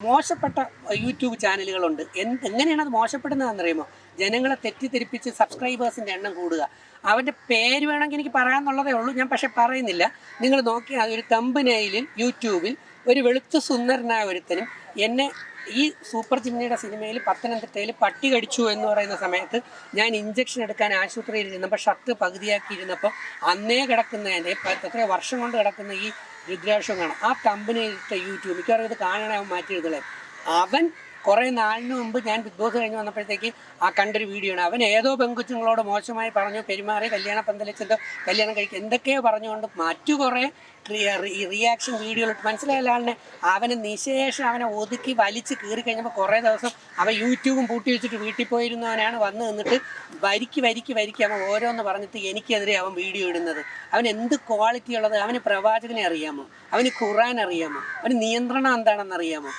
മോശപ്പെട്ട യൂട്യൂബ് ചാനലുകളുണ്ട്. എങ്ങനെയാണ് അത് മോശപ്പെടുന്നതെന്നറിയുമോ? ജനങ്ങളെ തെറ്റിദ്ധരിപ്പിച്ച് സബ്സ്ക്രൈബേഴ്സിൻ്റെ എണ്ണം കൂടുക. അവൻ്റെ പേര് വേണമെങ്കിൽ എനിക്ക് പറയാമെന്നുള്ളതേ ഉള്ളൂ, ഞാൻ പക്ഷേ പറയുന്നില്ല. നിങ്ങൾ നോക്കിയാൽ അതൊരു തമ്പനെയിലിൽ യൂട്യൂബിൽ ഒരു വെളുത്ത സുന്ദരനായ ഒരുത്തനും എന്നെ ഈ സൂപ്പർ ചിമ്മിനിയുടെ സിനിമയിൽ പത്തനംതിട്ടയിൽ പട്ടി കടിച്ചു എന്ന് പറയുന്ന സമയത്ത് ഞാൻ ഇഞ്ചക്ഷൻ എടുക്കാൻ ആശുപത്രിയിൽ ഇരുന്നപ്പോൾ ഷർട്ട് പകുതിയാക്കിയിരുന്നപ്പോൾ അന്നേ കിടക്കുന്നതിൻ്റെ എത്രയോ വർഷം കൊണ്ട് കിടക്കുന്ന ഈ രുദ്രാക്ഷം കാണാം. ആ കമ്പനിയിലിട്ട യൂട്യൂബ് മിക്കവാറും ഇത് കാണണേ അവൻ മാറ്റിയെടുത്തളെ. അവൻ കുറേ നാളിന് മുമ്പ് ഞാൻ ബിഗ് ബോസ് കഴിഞ്ഞ് വന്നപ്പോഴത്തേക്ക് ആ കണ്ടൊരു വീഡിയോ ആണ്. അവൻ ഏതോ പെൺകൊച്ചുങ്ങളോട് മോശമായി പറഞ്ഞു, പെരുമാറി, കല്യാണ പന്തലിച്ചെന്തോ കല്യാണം കഴിക്കുക എന്തൊക്കെയോ പറഞ്ഞുകൊണ്ട് മറ്റു കുറേ റിയാക്ഷൻ വീഡിയോകൾ മനസ്സിലായ ആളിനെ അവനെ നിശേഷം അവനെ ഒതുക്കി വലിച്ച് കീറി കഴിഞ്ഞപ്പോൾ കുറേ ദിവസം അവൻ യൂട്യൂബും പൂട്ടി വെച്ചിട്ട് വീട്ടിൽ പോയിരുന്നവനാണ് വന്ന് നിന്നിട്ട് വരിക്ക് അവൻ ഓരോന്ന് പറഞ്ഞിട്ട് എനിക്കെതിരെ അവൻ വീഡിയോ ഇടുന്നത്. അവൻ എന്ത് ക്വാളിറ്റി ഉള്ളത്? അവന് പ്രവാചകനെ അറിയാമോ? അവന് ഖുർആൻ അറിയാമോ? അവന് നിയന്ത്രണം എന്താണെന്ന് അറിയാമോ?